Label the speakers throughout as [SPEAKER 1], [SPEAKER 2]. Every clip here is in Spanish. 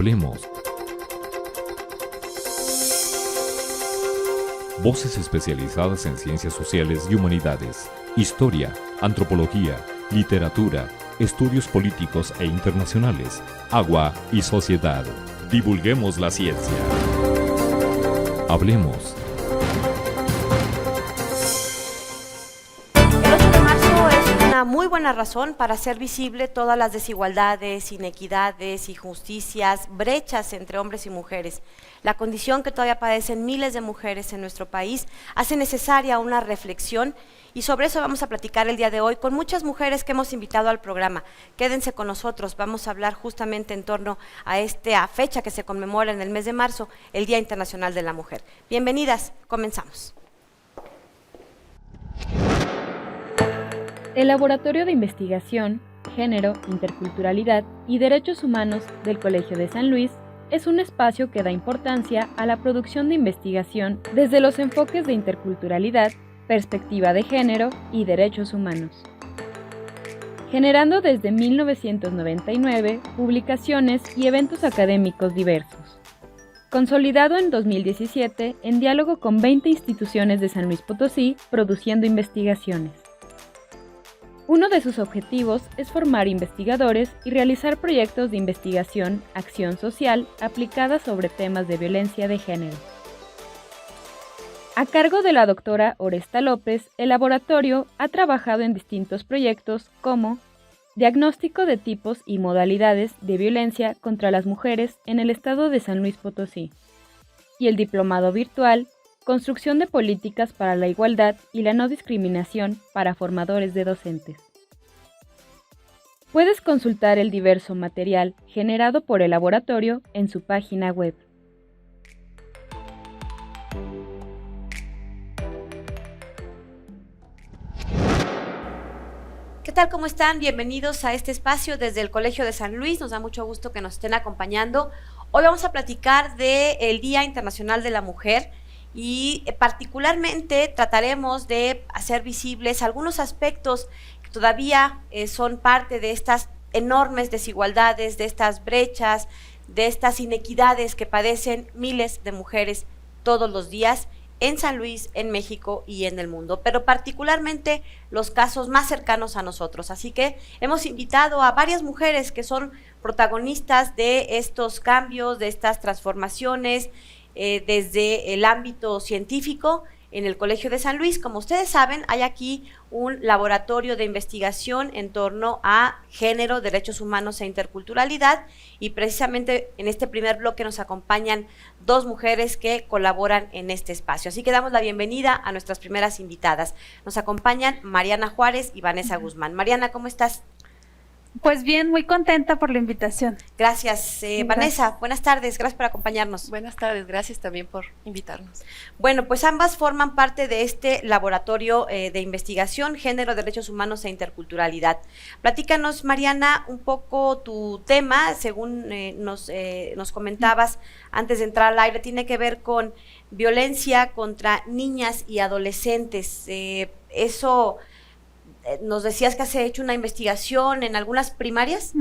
[SPEAKER 1] Hablemos. Voces especializadas en ciencias sociales y humanidades, historia, antropología, literatura, estudios políticos e internacionales, agua y sociedad. Divulguemos la ciencia. Hablemos.
[SPEAKER 2] El 8 de marzo es una muy buena razón para hacer visible todas las desigualdades, inequidades, injusticias, brechas entre hombres y mujeres. La condición que todavía padecen miles de mujeres en nuestro país hace necesaria una reflexión y sobre eso vamos a platicar el día de hoy con muchas mujeres que hemos invitado al programa. Quédense con nosotros, vamos a hablar justamente en torno a esta fecha que se conmemora en el mes de marzo, el Día Internacional de la Mujer. Bienvenidas, comenzamos.
[SPEAKER 3] El Laboratorio de Investigación, Género, Interculturalidad y Derechos Humanos del Colegio de San Luis es un espacio que da importancia a la producción de investigación desde los enfoques de interculturalidad, perspectiva de género y derechos humanos, generando desde 1999 publicaciones y eventos académicos diversos. Consolidado en 2017 en diálogo con 20 instituciones de San Luis Potosí, produciendo investigaciones. Uno de sus objetivos es formar investigadores y realizar proyectos de investigación, acción social aplicada sobre temas de violencia de género. A cargo de la doctora Oresta López, el laboratorio ha trabajado en distintos proyectos como diagnóstico de tipos y modalidades de violencia contra las mujeres en el estado de San Luis Potosí, y el diplomado virtual Construcción de políticas para la igualdad y la no discriminación para formadores de docentes. Puedes consultar el diverso material generado por el laboratorio en su página web.
[SPEAKER 2] ¿Qué tal? ¿Cómo están? Bienvenidos a este espacio desde el Colegio de San Luis. Nos da mucho gusto que nos estén acompañando. Hoy vamos a platicar del Día Internacional de la Mujer y particularmente trataremos de hacer visibles algunos aspectos que todavía son parte de estas enormes desigualdades, de estas brechas, de estas inequidades que padecen miles de mujeres todos los días en San Luis, en México y en el mundo, pero particularmente los casos más cercanos a nosotros. Así que hemos invitado a varias mujeres que son protagonistas de estos cambios, de estas transformaciones, desde el ámbito científico en el Colegio de San Luis. Como ustedes saben, hay aquí un laboratorio de investigación en torno a género, derechos humanos e interculturalidad, y precisamente en este primer bloque nos acompañan dos mujeres que colaboran en este espacio. Así que damos la bienvenida a nuestras primeras invitadas. Nos acompañan Mariana Juárez y Vanessa Guzmán. Mariana, ¿cómo estás?
[SPEAKER 4] Pues bien, muy contenta por la invitación.
[SPEAKER 2] Gracias. Vanessa, buenas tardes, gracias por acompañarnos.
[SPEAKER 5] Buenas tardes, gracias también por invitarnos.
[SPEAKER 2] Bueno, pues ambas forman parte de este laboratorio de investigación, género, derechos humanos e interculturalidad. Platícanos, Mariana, un poco tu tema, según nos comentabas antes de entrar al aire, tiene que ver con violencia contra niñas y adolescentes. Nos decías que has hecho una investigación en algunas primarias.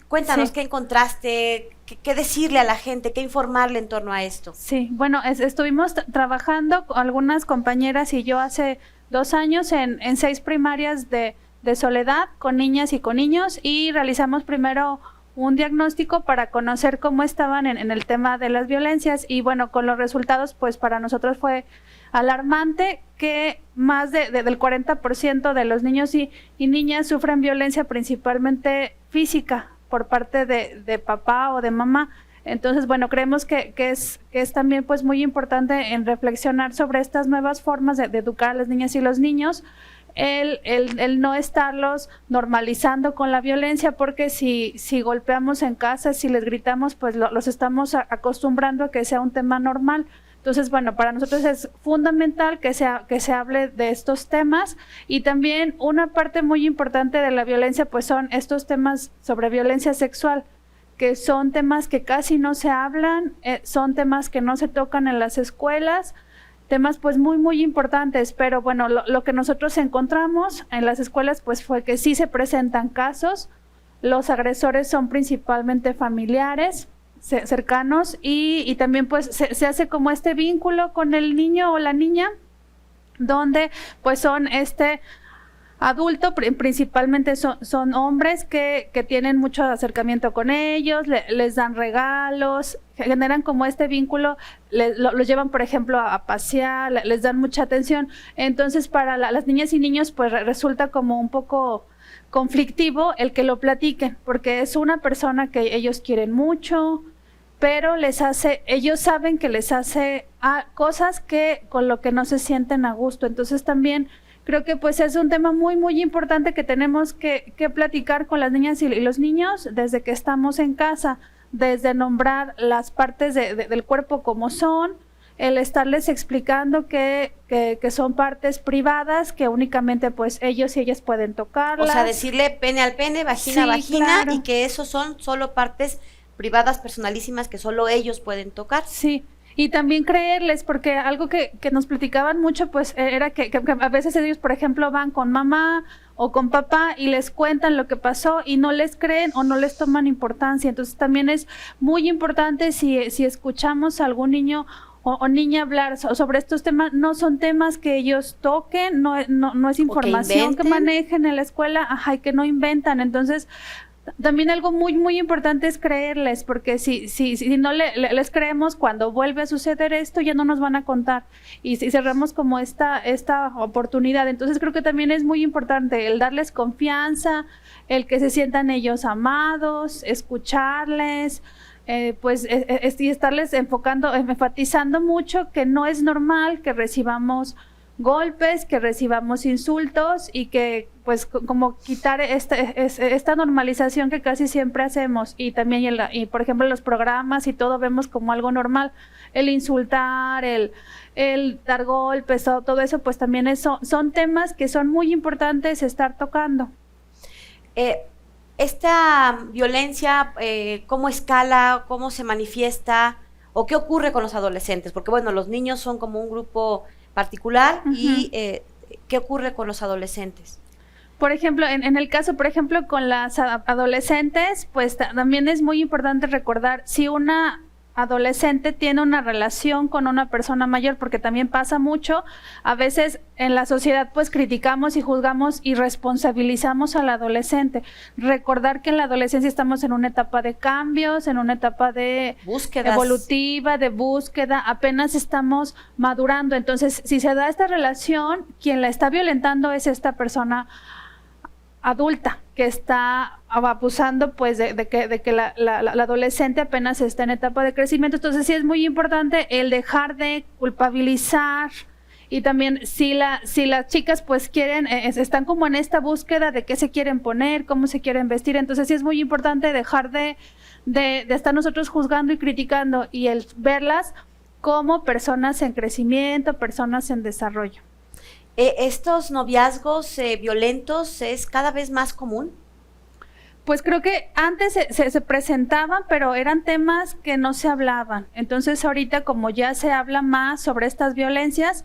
[SPEAKER 2] Cuéntanos, sí. ¿Qué encontraste? ¿Qué decirle a la gente? ¿Qué informarle en torno a esto?
[SPEAKER 4] Sí, bueno, estuvimos trabajando con algunas compañeras y yo hace 2 años en 6 primarias de Soledad con niñas y con niños, y realizamos primero un diagnóstico para conocer cómo estaban en el tema de las violencias, y bueno, con los resultados pues para nosotros fue alarmante que más del 40% de los niños y niñas sufren violencia principalmente física por parte de papá o de mamá. Entonces, bueno, creemos que es también pues muy importante en reflexionar sobre estas nuevas formas de educar a las niñas y los niños, el no estarlos normalizando con la violencia, porque si golpeamos en casa, si les gritamos, pues los estamos acostumbrando a que sea un tema normal. Entonces, bueno, para nosotros es fundamental que se hable de estos temas, y también una parte muy importante de la violencia pues son estos temas sobre violencia sexual, que son temas que casi no se hablan, son temas que no se tocan en las escuelas, temas pues muy importantes, pero bueno, lo que nosotros encontramos en las escuelas pues fue que sí se presentan casos, los agresores son principalmente familiares, cercanos y también pues se hace como este vínculo con el niño o la niña, donde pues son adulto, principalmente son hombres que tienen mucho acercamiento con ellos, les dan regalos, generan como este vínculo, los llevan, por ejemplo, a pasear, les dan mucha atención. Entonces, para las niñas y niños, pues resulta como un poco conflictivo el que lo platiquen, porque es una persona que ellos quieren mucho, pero ellos saben que les hace cosas que con lo que no se sienten a gusto. Entonces, también creo que pues es un tema muy, muy importante que tenemos que platicar con las niñas y los niños desde que estamos en casa, desde nombrar las partes del cuerpo como son, el estarles explicando que son partes privadas, que únicamente pues ellos y ellas pueden tocarlas.
[SPEAKER 2] O sea, decirle pene al pene, vagina a vagina, claro. Y que esos son solo partes privadas, personalísimas, que solo ellos pueden tocar.
[SPEAKER 4] Sí. Y también creerles, porque algo que nos platicaban mucho, pues era que a veces ellos, por ejemplo, van con mamá o con papá y les cuentan lo que pasó y no les creen o no les toman importancia. Entonces también es muy importante si escuchamos a algún niño o niña hablar sobre estos temas, no son temas que ellos toquen, no es información que manejen en la escuela, y que no inventan. Entonces, también algo muy, muy importante es creerles, porque si no les creemos, cuando vuelve a suceder esto, ya no nos van a contar. Y si cerramos como esta oportunidad. Entonces creo que también es muy importante el darles confianza, el que se sientan ellos amados, escucharles, y estarles enfatizando mucho que no es normal que recibamos golpes, que recibamos insultos y que pues como quitar esta normalización que casi siempre hacemos. Y también y por ejemplo en los programas y todo vemos como algo normal el insultar, el dar golpes, todo eso, pues también son temas que son muy importantes estar tocando.
[SPEAKER 2] Esta violencia, ¿cómo escala, cómo se manifiesta o qué ocurre con los adolescentes? Porque bueno, los niños son como un grupo particular. Uh-huh. Y ¿qué ocurre con los adolescentes?
[SPEAKER 4] Por ejemplo, en el caso, por ejemplo, con las adolescentes, pues también es muy importante recordar si una adolescente tiene una relación con una persona mayor, porque también pasa mucho, a veces en la sociedad pues criticamos y juzgamos y responsabilizamos al adolescente. Recordar que en la adolescencia estamos en una etapa de cambios, en una etapa de
[SPEAKER 2] búsquedas
[SPEAKER 4] evolutiva, de búsqueda, apenas estamos madurando. Entonces, si se da esta relación, quien la está violentando es esta persona adulta que está abusando pues de que la adolescente apenas está en etapa de crecimiento. Entonces sí es muy importante el dejar de culpabilizar, y también si las chicas pues quieren, están como en esta búsqueda de qué se quieren poner, cómo se quieren vestir. Entonces sí es muy importante dejar de estar nosotros juzgando y criticando y el verlas como personas en crecimiento, personas en desarrollo.
[SPEAKER 2] ¿Estos noviazgos violentos es cada vez más común?
[SPEAKER 4] Pues creo que antes se presentaban, pero eran temas que no se hablaban. Entonces ahorita, como ya se habla más sobre estas violencias,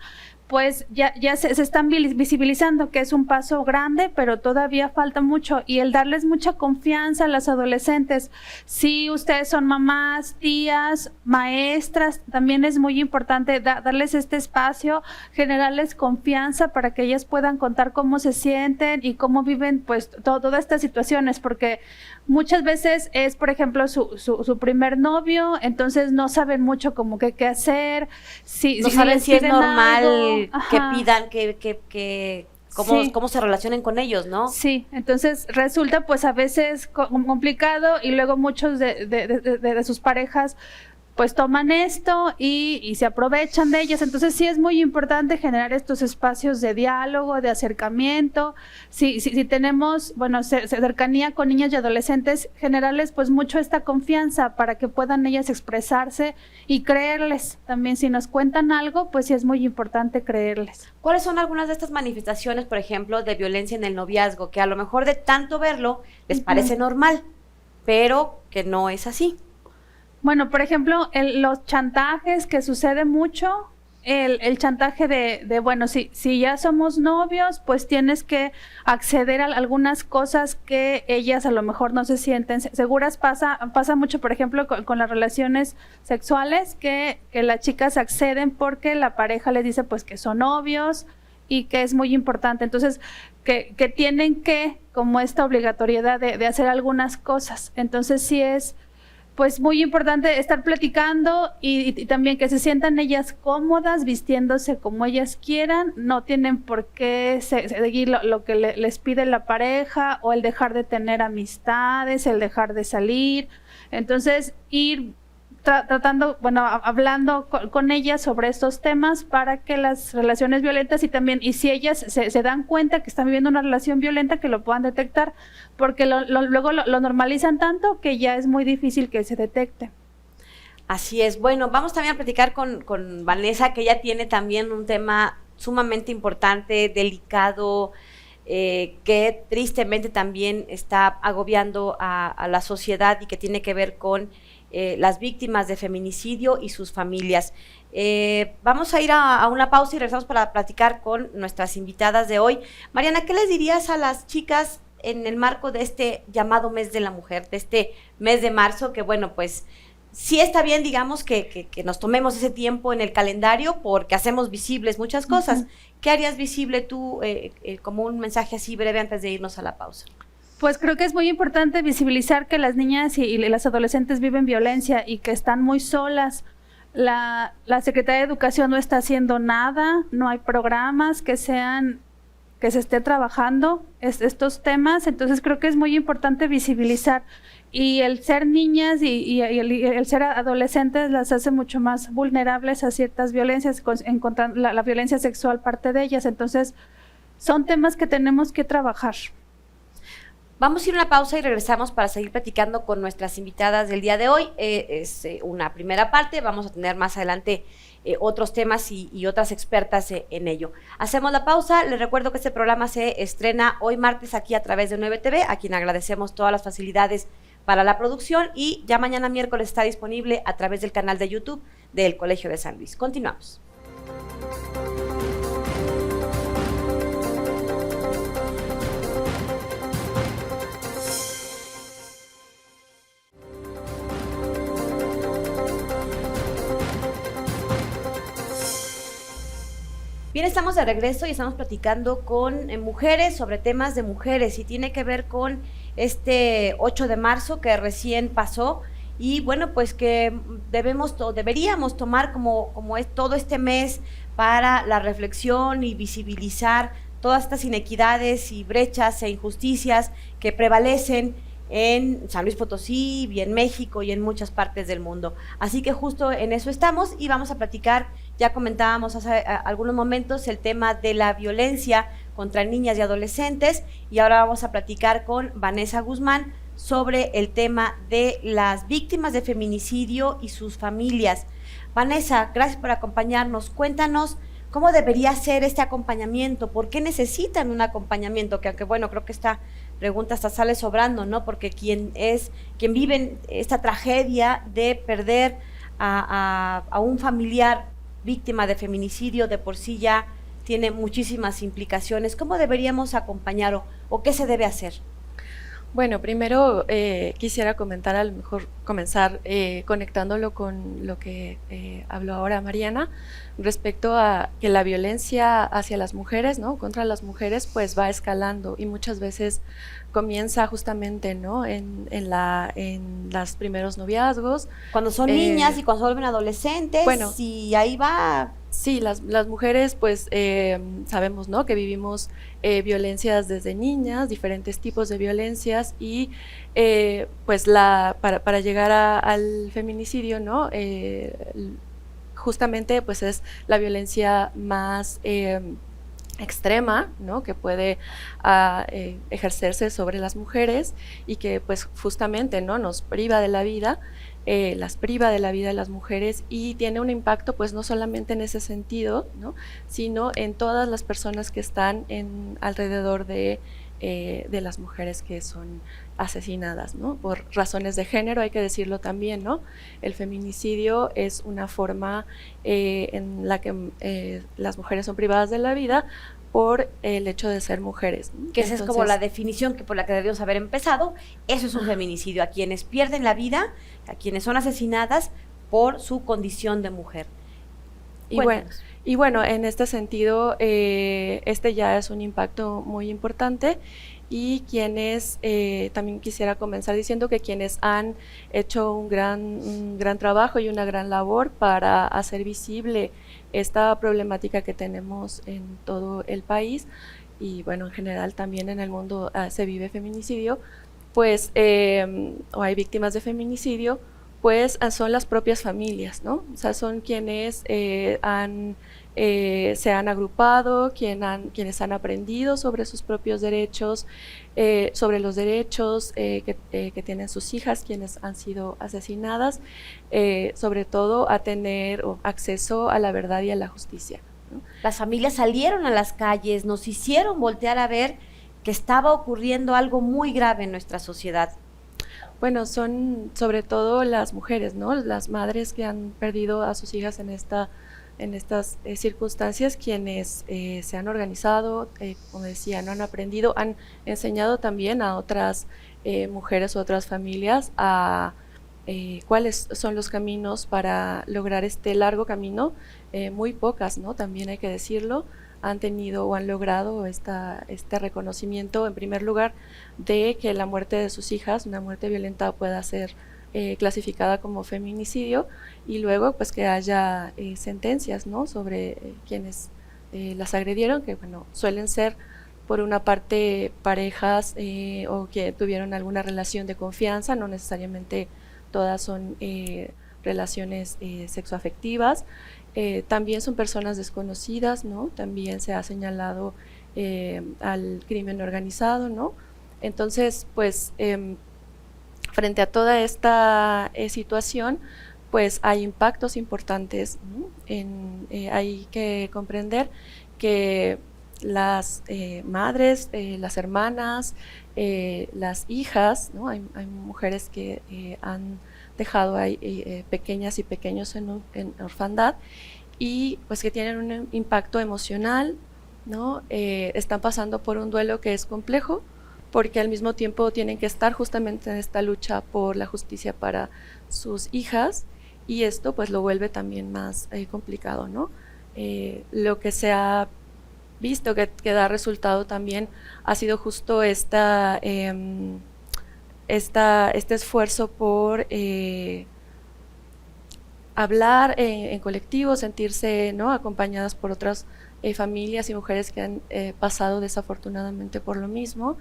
[SPEAKER 4] pues ya se están visibilizando, que es un paso grande, pero todavía falta mucho. Y el darles mucha confianza a las adolescentes. Si ustedes son mamás, tías, maestras, también es muy importante darles este espacio, generarles confianza para que ellas puedan contar cómo se sienten y cómo viven pues todas estas situaciones, porque muchas veces es, por ejemplo, su primer novio, entonces no saben mucho como qué hacer,
[SPEAKER 2] no saben si es normal
[SPEAKER 4] algo,
[SPEAKER 2] que pidan, cómo se relacionen con ellos, ¿no?
[SPEAKER 4] Sí, entonces resulta pues a veces complicado, y luego muchos de sus parejas pues toman esto y se aprovechan de ellas. Entonces sí es muy importante generar estos espacios de diálogo, de acercamiento. Si tenemos, bueno, cercanía con niñas y adolescentes, generarles pues mucho esta confianza para que puedan ellas expresarse y creerles. También si nos cuentan algo, pues sí es muy importante creerles.
[SPEAKER 2] ¿Cuáles son algunas de estas manifestaciones, por ejemplo, de violencia en el noviazgo, que a lo mejor de tanto verlo les parece normal, pero que no es así?
[SPEAKER 4] Bueno, por ejemplo, los chantajes, que sucede mucho, el chantaje de bueno, si ya somos novios, pues tienes que acceder a algunas cosas que ellas a lo mejor no se sienten seguras. Pasa mucho, por ejemplo, con las relaciones sexuales, que las chicas acceden porque la pareja les dice pues que son novios y que es muy importante. Entonces, que tienen como esta obligatoriedad de hacer algunas cosas. Entonces, sí es pues muy importante estar platicando y también que se sientan ellas cómodas vistiéndose como ellas quieran. No tienen por qué seguir lo que les pide la pareja, o el dejar de tener amistades, el dejar de salir. Entonces, ir tratando, bueno, hablando con ellas sobre estos temas para que las relaciones violentas y si ellas se dan cuenta que están viviendo una relación violenta, que lo puedan detectar, porque luego lo normalizan tanto que ya es muy difícil que se detecte.
[SPEAKER 2] Así es. Bueno, vamos también a platicar con Vanessa, que ella tiene también un tema sumamente importante, delicado, que tristemente también está agobiando a la sociedad y que tiene que ver con las víctimas de feminicidio y sus familias. Vamos a ir a una pausa y regresamos para platicar con nuestras invitadas de hoy. Mariana, ¿qué les dirías a las chicas en el marco de este llamado mes de la mujer, de este mes de marzo, que bueno, pues sí está bien, digamos, que nos tomemos ese tiempo en el calendario porque hacemos visibles muchas cosas? ¿Qué harías visible tú como un mensaje así breve antes de irnos a la pausa?
[SPEAKER 4] Pues creo que es muy importante visibilizar que las niñas y las adolescentes viven violencia y que están muy solas. La Secretaría de Educación no está haciendo nada, no hay programas que se esté trabajando estos temas. Entonces creo que es muy importante visibilizar, y el ser niñas y el ser adolescentes las hace mucho más vulnerables a ciertas violencias, la violencia sexual parte de ellas. Entonces son temas que tenemos que trabajar.
[SPEAKER 2] Vamos a ir a una pausa y regresamos para seguir platicando con nuestras invitadas del día de hoy. Es una primera parte, vamos a tener más adelante otros temas y otras expertas en ello. Hacemos la pausa. Les recuerdo que este programa se estrena hoy martes aquí a través de 9TV, a quien agradecemos todas las facilidades para la producción, y ya mañana miércoles está disponible a través del canal de YouTube del Colegio de San Luis. Continuamos. Bien, estamos de regreso y estamos platicando con mujeres sobre temas de mujeres, y tiene que ver con este 8 de marzo que recién pasó, y bueno, pues que deberíamos tomar como es todo este mes para la reflexión y visibilizar todas estas inequidades y brechas e injusticias que prevalecen en San Luis Potosí y en México y en muchas partes del mundo. Así que justo en eso estamos y vamos a platicar. Ya comentábamos hace algunos momentos el tema de la violencia contra niñas y adolescentes, y ahora vamos a platicar con Vanessa Guzmán sobre el tema de las víctimas de feminicidio y sus familias. Vanessa, gracias por acompañarnos. Cuéntanos cómo debería ser este acompañamiento, por qué necesitan un acompañamiento, que aunque bueno, creo que esta pregunta hasta sale sobrando, ¿no? Porque quien vive esta tragedia de perder a un familiar víctima de feminicidio de por sí ya tiene muchísimas implicaciones. ¿Cómo deberíamos acompañar o qué se debe hacer?
[SPEAKER 5] Bueno, primero quisiera comentar, a lo mejor comenzar conectándolo con lo que habló ahora Mariana, respecto a que la violencia hacia las mujeres, ¿no? Contra las mujeres, pues va escalando, y muchas veces comienza justamente, ¿no? en los primeros noviazgos.
[SPEAKER 2] Cuando son niñas y cuando se vuelven adolescentes,
[SPEAKER 5] bueno,
[SPEAKER 2] y ahí va.
[SPEAKER 5] Sí, las mujeres pues sabemos, ¿no? Que vivimos violencias desde niñas, diferentes tipos de violencias, y pues para llegar al feminicidio, ¿no? Justamente pues es la violencia más extrema, ¿no? Que puede ejercerse sobre las mujeres, y que pues justamente, ¿no? Nos priva de la vida, las priva de la vida de las mujeres, y tiene un impacto pues no solamente en ese sentido, ¿no? Sino en todas las personas que están alrededor de de las mujeres que son asesinadas, ¿no? Por razones de género, hay que decirlo también, ¿no? El feminicidio es una forma en la que las mujeres son privadas de la vida por el hecho de ser mujeres, ¿no?
[SPEAKER 2] Que esa es como la definición que por la que debíamos haber empezado. Eso es un feminicidio, a quienes pierden la vida, a quienes son asesinadas por su condición de mujer.
[SPEAKER 5] Y bueno, en este sentido, este ya es un impacto muy importante, y quienes, también quisiera comenzar diciendo que quienes han hecho un gran trabajo y una gran labor para hacer visible esta problemática que tenemos en todo el país, y bueno, en general también en el mundo se vive feminicidio, pues, o hay víctimas de feminicidio, pues son las propias familias, ¿no? O sea, son quienes se han agrupado, quienes han aprendido sobre sus propios derechos, sobre los derechos que tienen sus hijas, quienes han sido asesinadas, sobre todo a tener acceso a la verdad y a la justicia, ¿no?
[SPEAKER 2] Las familias salieron a las calles, nos hicieron voltear a ver que estaba ocurriendo algo muy grave en nuestra sociedad.
[SPEAKER 5] Bueno, son sobre todo las mujeres, ¿no? Las madres que han perdido a sus hijas en estas circunstancias, quienes se han organizado, como decía, no han aprendido, han enseñado también a otras mujeres u otras familias a cuáles son los caminos para lograr este largo camino. Muy pocas, ¿no? También hay que decirlo, han tenido o han logrado este reconocimiento, en primer lugar, de que la muerte de sus hijas, una muerte violenta, pueda ser clasificada como feminicidio, y luego pues que haya sentencias, ¿no? Sobre quienes las agredieron, que bueno, suelen ser por una parte parejas o que tuvieron alguna relación de confianza, no necesariamente todas son relaciones sexoafectivas. También son personas desconocidas, ¿no? También se ha señalado al crimen organizado, ¿no? Entonces, pues, frente a toda esta situación, pues hay impactos importantes, ¿no? Hay que comprender que las madres, las hermanas, las hijas, ¿no? Hay mujeres que han dejado ahí pequeñas y pequeños en orfandad, y pues que tienen un impacto emocional, ¿no? Están pasando por un duelo que es complejo, porque al mismo tiempo tienen que estar justamente en esta lucha por la justicia para sus hijas, y esto pues lo vuelve también más complicado, ¿no? Lo que se ha visto que da resultado también ha sido justo este esfuerzo por hablar en colectivo, sentirse, ¿no? Acompañadas por otras familias y mujeres que han pasado desafortunadamente por lo mismo,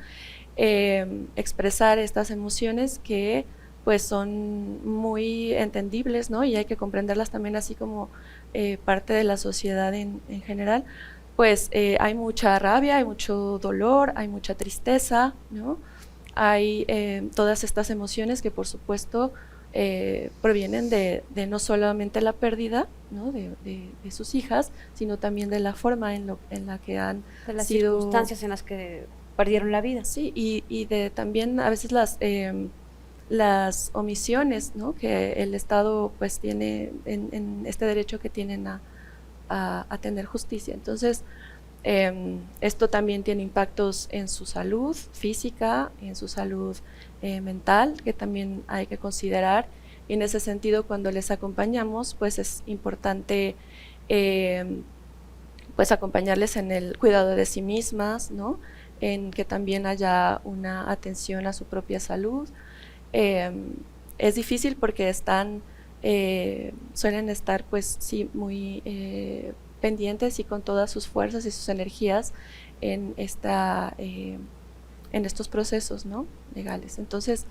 [SPEAKER 5] expresar estas emociones que pues son muy entendibles, ¿no? Y hay que comprenderlas también así como parte de la sociedad en general. Pues hay mucha rabia, hay mucho dolor, hay mucha tristeza, ¿no? Hay todas estas emociones que por supuesto provienen de no solamente la pérdida, ¿no? de sus hijas, sino también de la forma en la que han
[SPEAKER 2] de las
[SPEAKER 5] sido,
[SPEAKER 2] circunstancias en las que perdieron la vida.
[SPEAKER 5] Sí, y de también a veces las omisiones, ¿no? Que el Estado pues tiene en este derecho que tienen a tener justicia. Entonces, esto también tiene impactos en su salud física, en su salud mental, que también hay que considerar, y en ese sentido cuando les acompañamos pues es importante pues acompañarles en el cuidado de sí mismas, ¿no? En que también haya una atención a su propia salud. Es difícil porque suelen estar pues sí muy pendientes y con todas sus fuerzas y sus energías en estos procesos, ¿no? legales. Entonces,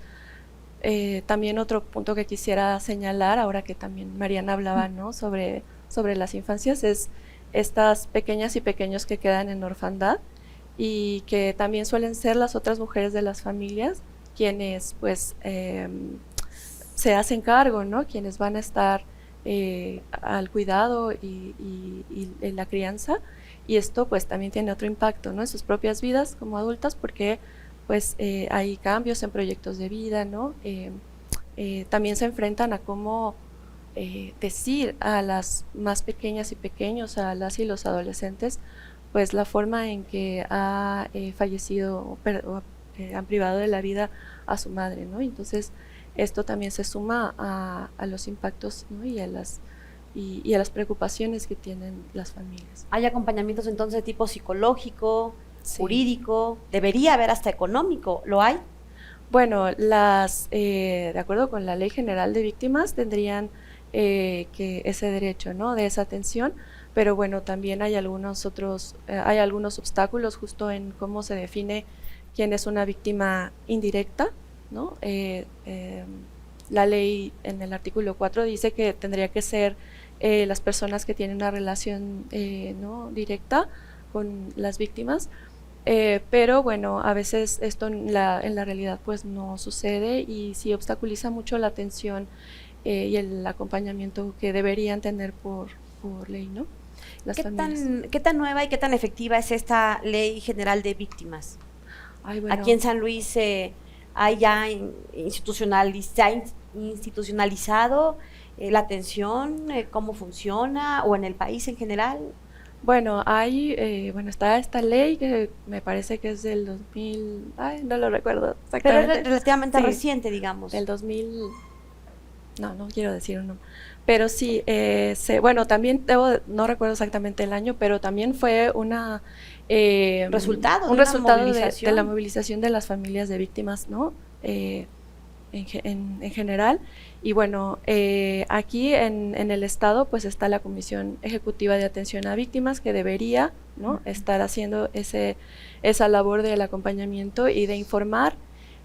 [SPEAKER 5] también otro punto que quisiera señalar, ahora que también Mariana hablaba, ¿no? sobre las infancias, es estas pequeñas y pequeños que quedan en orfandad, y que también suelen ser las otras mujeres de las familias quienes pues se hacen cargo, ¿no? Quienes van a estar al cuidado y en la crianza, y esto pues también tiene otro impacto, ¿no? En sus propias vidas como adultas, porque pues hay cambios en proyectos de vida, ¿no? También se enfrentan a cómo decir a las más pequeñas y pequeños, a las y los adolescentes, pues la forma en que ha fallecido o han privado de la vida a su madre, ¿no? Entonces esto también se suma a los impactos, ¿no? y a las preocupaciones que tienen las familias.
[SPEAKER 2] ¿Hay acompañamientos entonces de tipo psicológico,
[SPEAKER 5] Sí.
[SPEAKER 2] jurídico? Debería haber hasta económico, ¿lo hay?
[SPEAKER 5] Bueno, de acuerdo con la Ley General de Víctimas, tendrían que ese derecho, ¿no? De esa atención, pero bueno, también hay algunos obstáculos justo en cómo se define quién es una víctima indirecta, ¿no? La ley en el artículo 4 dice que tendría que ser las personas que tienen una relación no directa con las víctimas, pero bueno, a veces esto en la realidad pues no sucede, y sí obstaculiza mucho la atención y el acompañamiento que deberían tener por ley, ¿no? Las familias.
[SPEAKER 2] ¿Qué tan nueva y qué tan efectiva es esta Ley General de Víctimas?
[SPEAKER 5] Ay, bueno.
[SPEAKER 2] Aquí en San Luis hay ya institucionalizado la atención, cómo funciona, o en el país en general.
[SPEAKER 5] Bueno, está esta ley que me parece que es del 2000, no lo recuerdo exactamente.
[SPEAKER 2] Pero es relativamente
[SPEAKER 5] Sí,
[SPEAKER 2] reciente, digamos.
[SPEAKER 5] del 2000, no quiero decir un nombre, pero sí, también no recuerdo exactamente el año, pero también fue un
[SPEAKER 2] resultado
[SPEAKER 5] de la movilización de las familias de víctimas, ¿no? En general. Y bueno, aquí en el estado pues está la Comisión Ejecutiva de Atención a Víctimas, que debería, ¿no? estar haciendo esa labor del acompañamiento y de informar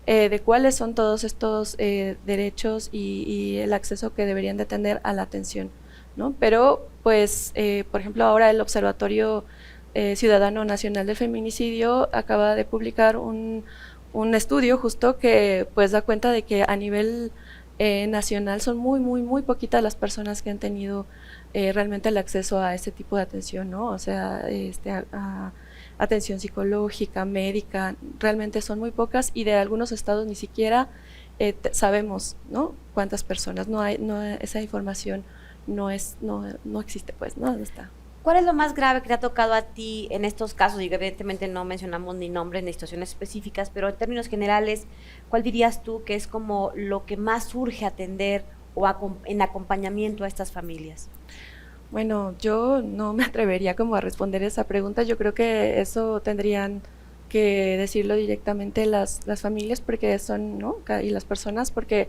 [SPEAKER 5] de cuáles son todos estos derechos y el acceso que deberían de tener a la atención, ¿no? Pero pues por ejemplo, ahora el Observatorio Ciudadano Nacional del Feminicidio acaba de publicar un estudio justo que pues da cuenta de que a nivel nacional son muy poquitas las personas que han tenido realmente el acceso a este tipo de atención, ¿no? O sea, atención psicológica, médica, realmente son muy pocas, y de algunos estados ni siquiera sabemos, ¿no? Cuántas personas. Esa información no existe, pues, ¿no? ¿Dónde está?
[SPEAKER 2] ¿Cuál es lo más grave que te ha tocado a ti en estos casos? Y evidentemente no mencionamos ni nombres ni situaciones específicas, pero en términos generales, ¿cuál dirías tú que es como lo que más urge atender o en acompañamiento a estas familias?
[SPEAKER 5] Bueno, yo no me atrevería como a responder esa pregunta. Yo creo que eso tendrían que decirlo directamente las familias, porque son, ¿no? Y las personas, porque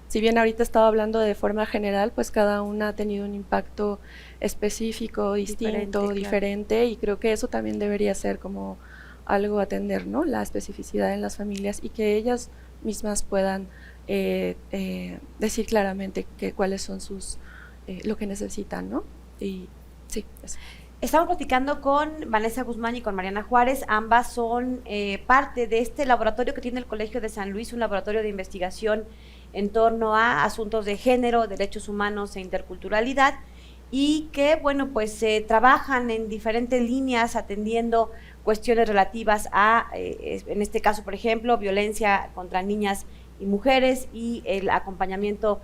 [SPEAKER 5] si bien ahorita estaba hablando de forma general, pues cada una ha tenido un impacto específico, distinto, diferente, y creo que eso también debería ser como algo a atender, ¿no? La especificidad en las familias, y que ellas mismas puedan decir claramente cuáles son lo que necesitan, ¿no? Y sí, eso.
[SPEAKER 2] Estamos platicando con Vanessa Guzmán y con Mariana Juárez. Ambas son parte de este laboratorio que tiene el Colegio de San Luis, un laboratorio de investigación en torno a asuntos de género, derechos humanos e interculturalidad, y que, bueno, pues trabajan en diferentes líneas atendiendo cuestiones relativas a, en este caso, por ejemplo, violencia contra niñas y mujeres, y el acompañamiento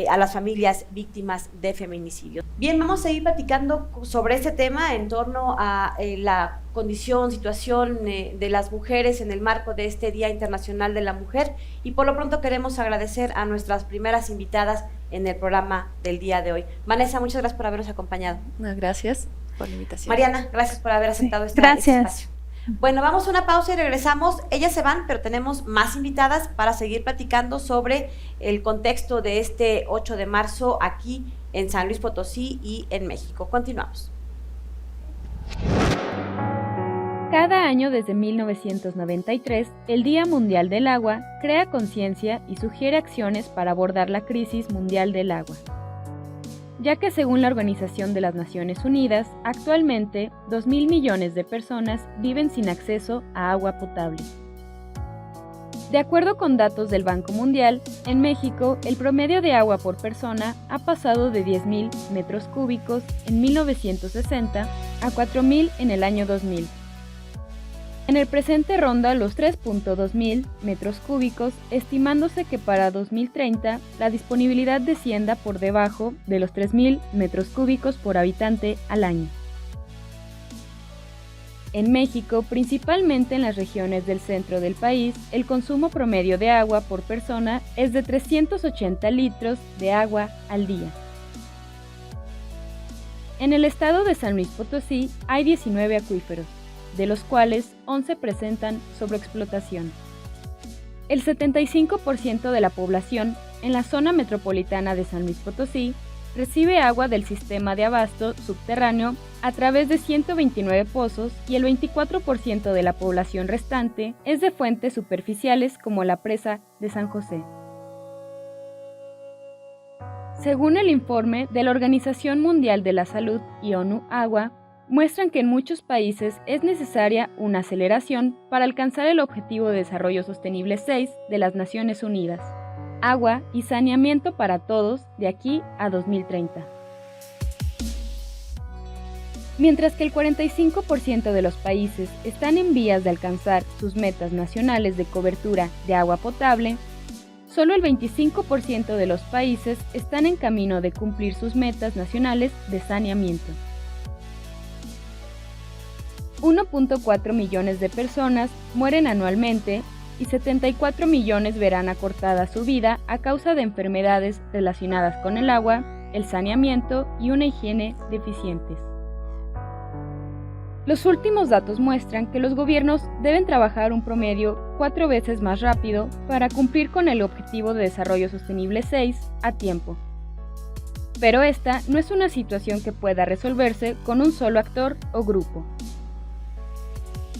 [SPEAKER 2] a las familias víctimas de feminicidio. Bien, vamos a ir platicando sobre este tema en torno a la condición, situación de las mujeres en el marco de este Día Internacional de la Mujer, y por lo pronto queremos agradecer a nuestras primeras invitadas en el programa del día de hoy. Vanessa, muchas gracias por habernos acompañado.
[SPEAKER 5] Gracias por la invitación.
[SPEAKER 2] Mariana, gracias por haber aceptado este espacio. Bueno, vamos a una pausa y regresamos. Ellas se van, pero tenemos más invitadas para seguir platicando sobre el contexto de este 8 de marzo aquí en San Luis Potosí y en México. Continuamos.
[SPEAKER 3] Cada año desde 1993, el Día Mundial del Agua crea conciencia y sugiere acciones para abordar la crisis mundial del agua, ya que según la Organización de las Naciones Unidas, actualmente 2.000 millones de personas viven sin acceso a agua potable. De acuerdo con datos del Banco Mundial, en México el promedio de agua por persona ha pasado de 10.000 metros cúbicos en 1960 a 4.000 en el año 2000. En el presente ronda los 3.2 mil metros cúbicos, estimándose que para 2030 la disponibilidad descienda por debajo de los 3.000 metros cúbicos por habitante al año. En México, principalmente en las regiones del centro del país, el consumo promedio de agua por persona es de 380 litros de agua al día. En el estado de San Luis Potosí hay 19 acuíferos, de los cuales 11 presentan sobreexplotación. El 75% de la población en la zona metropolitana de San Luis Potosí recibe agua del sistema de abasto subterráneo a través de 129 pozos y el 24% de la población restante es de fuentes superficiales como la presa de San José. Según el informe de la Organización Mundial de la Salud y ONU Agua, muestran que en muchos países es necesaria una aceleración para alcanzar el Objetivo de Desarrollo Sostenible 6 de las Naciones Unidas, agua y saneamiento para todos de aquí a 2030. Mientras que el 45% de los países están en vías de alcanzar sus metas nacionales de cobertura de agua potable, solo el 25% de los países están en camino de cumplir sus metas nacionales de saneamiento. 1.4 millones de personas mueren anualmente y 74 millones verán acortada su vida a causa de enfermedades relacionadas con el agua, el saneamiento y una higiene deficientes. Los últimos datos muestran que los gobiernos deben trabajar un promedio 4 veces más rápido para cumplir con el Objetivo de Desarrollo Sostenible 6 a tiempo. Pero esta no es una situación que pueda resolverse con un solo actor o grupo.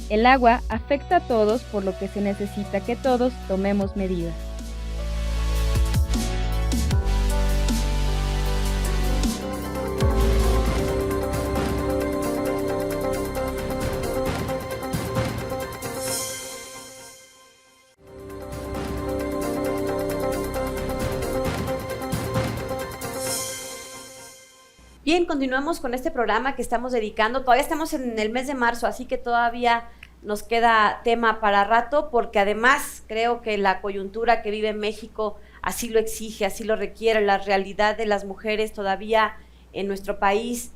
[SPEAKER 3] El agua afecta a todos, por lo que se necesita que todos tomemos medidas.
[SPEAKER 2] Bien, continuamos con este programa que estamos dedicando. Todavía estamos en el mes de marzo, así que todavía nos queda tema para rato, porque además creo que la coyuntura que vive México así lo exige, así lo requiere. La realidad de las mujeres todavía en nuestro país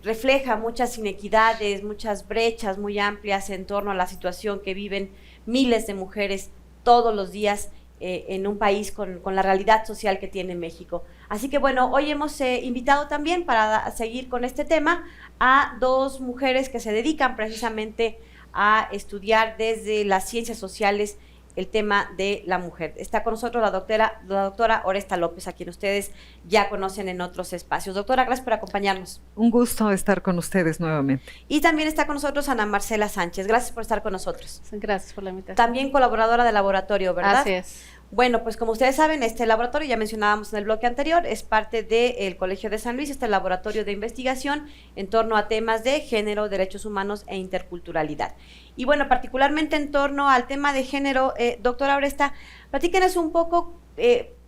[SPEAKER 2] refleja muchas inequidades, muchas brechas muy amplias en torno a la situación que viven miles de mujeres todos los días en un país con la realidad social que tiene México. Así que bueno, hoy hemos invitado también para seguir con este tema a dos mujeres que se dedican precisamente a estudiar desde las ciencias sociales el tema de la mujer. Está con nosotros la doctora Oresta López, a quien ustedes ya conocen en otros espacios. Doctora, gracias por acompañarnos.
[SPEAKER 6] Un gusto estar con ustedes nuevamente.
[SPEAKER 2] Y también está con nosotros Ana Marcela Sánchez. Gracias por estar con nosotros.
[SPEAKER 4] Gracias por la invitación.
[SPEAKER 2] También colaboradora del laboratorio, ¿verdad?
[SPEAKER 4] Así es.
[SPEAKER 2] Bueno, pues como ustedes saben, este laboratorio, ya mencionábamos en el bloque anterior, es parte del Colegio de San Luis, este laboratorio de investigación en torno a temas de género, derechos humanos e interculturalidad. Y bueno, particularmente en torno al tema de género, doctora Oresta, platíquenos un poco,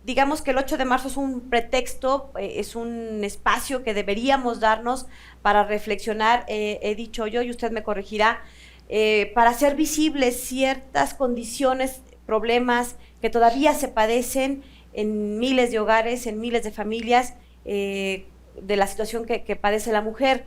[SPEAKER 2] digamos que el 8 de marzo es un pretexto, es un espacio que deberíamos darnos para reflexionar, he dicho yo y usted me corregirá, para hacer visibles ciertas condiciones, problemas que todavía se padecen en miles de hogares, en miles de familias, de la situación que padece la mujer.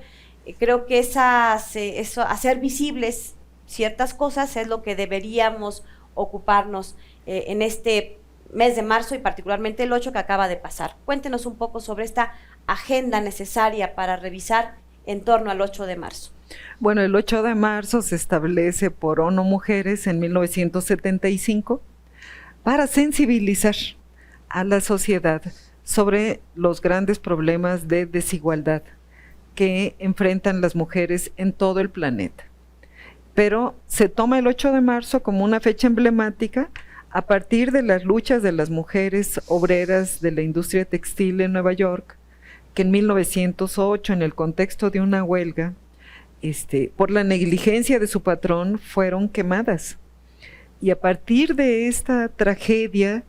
[SPEAKER 2] Creo que hacer visibles ciertas cosas es lo que deberíamos ocuparnos en este mes de marzo y particularmente el 8 que acaba de pasar. Cuéntenos un poco sobre esta agenda necesaria para revisar en torno al 8 de marzo.
[SPEAKER 6] Bueno, el 8 de marzo se establece por ONU Mujeres en 1975 para sensibilizar a la sociedad sobre los grandes problemas de desigualdad que enfrentan las mujeres en todo el planeta. Pero se toma el 8 de marzo como una fecha emblemática a partir de las luchas de las mujeres obreras de la industria textil en Nueva York, que en 1908, en el contexto de una huelga, por la negligencia de su patrón, fueron quemadas. Y a partir de esta tragedia,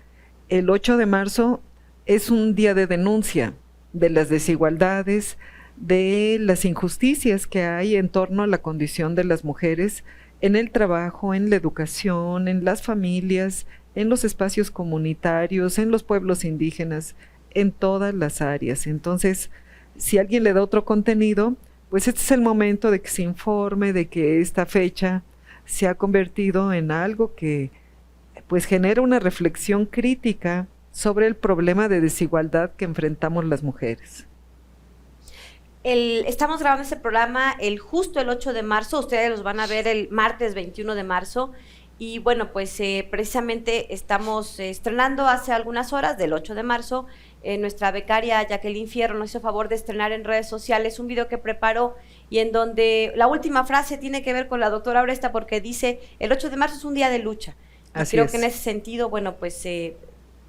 [SPEAKER 6] el 8 de marzo es un día de denuncia de las desigualdades, de las injusticias que hay en torno a la condición de las mujeres en el trabajo, en la educación, en las familias, en los espacios comunitarios, en los pueblos indígenas, en todas las áreas. Entonces, si alguien le da otro contenido, pues este es el momento de que se informe de que esta fecha se ha convertido en algo que pues genera una reflexión crítica sobre el problema de desigualdad que enfrentamos las mujeres.
[SPEAKER 2] Estamos grabando este programa justo el 8 de marzo, ustedes los van a ver el martes 21 de marzo, y bueno, pues precisamente estamos estrenando hace algunas horas, del 8 de marzo, nuestra becaria Jacqueline Fierro nos hizo favor de estrenar en redes sociales un video que preparó y en donde la última frase tiene que ver con la doctora Oresta, porque dice, el 8 de marzo es un día de lucha.
[SPEAKER 6] Así
[SPEAKER 2] creo
[SPEAKER 6] es.
[SPEAKER 2] que en ese sentido, bueno, pues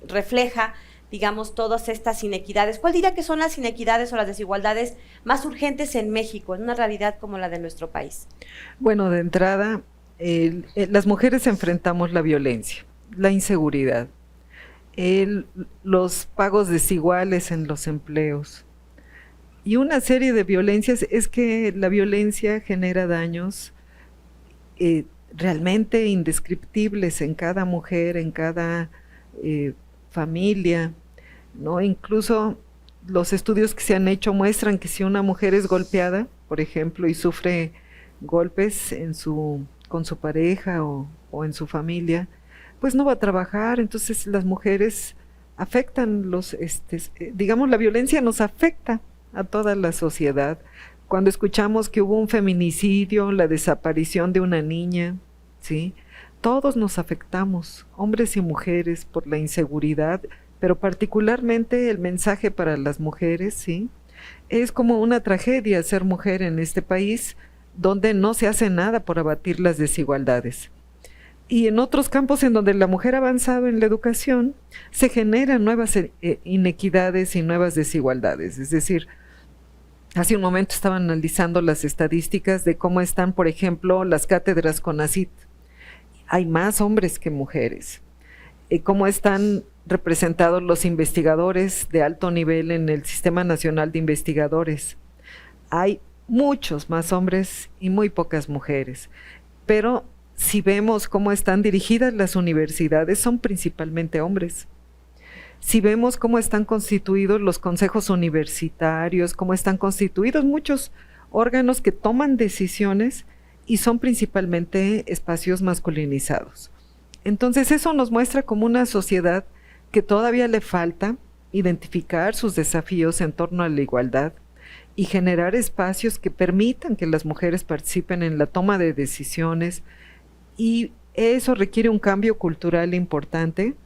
[SPEAKER 2] refleja, digamos, todas estas inequidades. ¿Cuál diría que son las inequidades o las desigualdades más urgentes en México, en una realidad como la de nuestro país?
[SPEAKER 6] Bueno, de entrada, las mujeres enfrentamos la violencia, la inseguridad, los pagos desiguales en los empleos y una serie de violencias. Es que la violencia genera daños realmente indescriptibles en cada mujer, en cada familia, ¿no? Incluso los estudios que se han hecho muestran que si una mujer es golpeada, por ejemplo, y sufre golpes con su pareja o en su familia, pues no va a trabajar. Entonces las mujeres afectan digamos, la violencia nos afecta a toda la sociedad. Cuando escuchamos que hubo un feminicidio, la desaparición de una niña, ¿sí? Todos nos afectamos, hombres y mujeres, por la inseguridad, pero particularmente el mensaje para las mujeres, ¿sí? Es como una tragedia ser mujer en este país, donde no se hace nada por abatir las desigualdades. Y en otros campos en donde la mujer ha avanzado en la educación, se generan nuevas inequidades y nuevas desigualdades. Es decir, hace un momento estaba analizando las estadísticas de cómo están, por ejemplo, las cátedras CONACYT. Hay más hombres que mujeres. Cómo están representados los investigadores de alto nivel en el Sistema Nacional de Investigadores. Hay muchos más hombres y muy pocas mujeres. Pero si vemos cómo están dirigidas las universidades, son principalmente hombres. Si vemos cómo están constituidos los consejos universitarios, cómo están constituidos muchos órganos que toman decisiones, y son principalmente espacios masculinizados. Entonces eso nos muestra como una sociedad que todavía le falta identificar sus desafíos en torno a la igualdad y generar espacios que permitan que las mujeres participen en la toma de decisiones, y eso requiere un cambio cultural importante.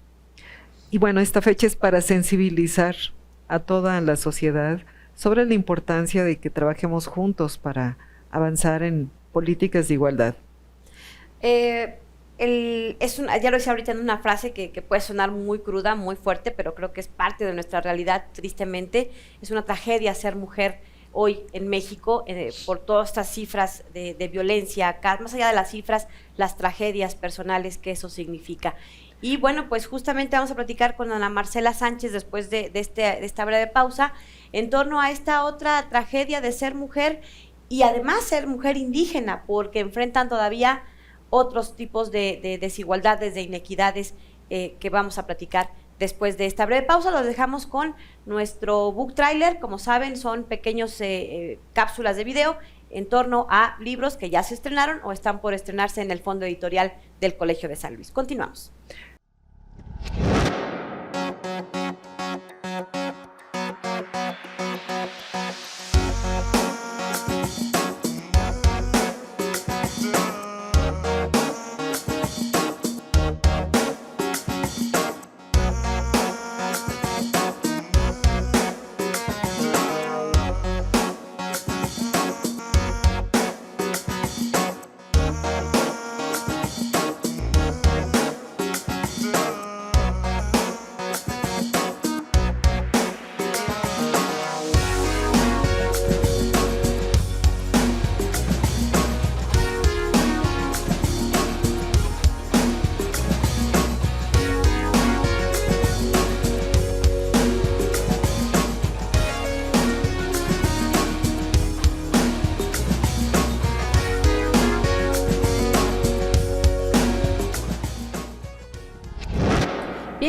[SPEAKER 6] Y bueno, esta fecha es para sensibilizar a toda la sociedad sobre la importancia de que trabajemos juntos para avanzar en políticas de igualdad.
[SPEAKER 2] Ya lo decía ahorita en una frase que puede sonar muy cruda, muy fuerte, pero creo que es parte de nuestra realidad, tristemente. Es una tragedia ser mujer hoy en México, por todas estas cifras de violencia, más allá de las cifras, las tragedias personales que eso significa. Y bueno, pues justamente vamos a platicar con Ana Marcela Sánchez después de esta breve pausa en torno a esta otra tragedia de ser mujer, y además ser mujer indígena, porque enfrentan todavía otros tipos de desigualdades, de inequidades que vamos a platicar después de esta breve pausa. Los dejamos con nuestro book trailer. Como saben, son pequeños cápsulas de video en torno a libros que ya se estrenaron o están por estrenarse en el fondo editorial del Colegio de San Luis. Continuamos.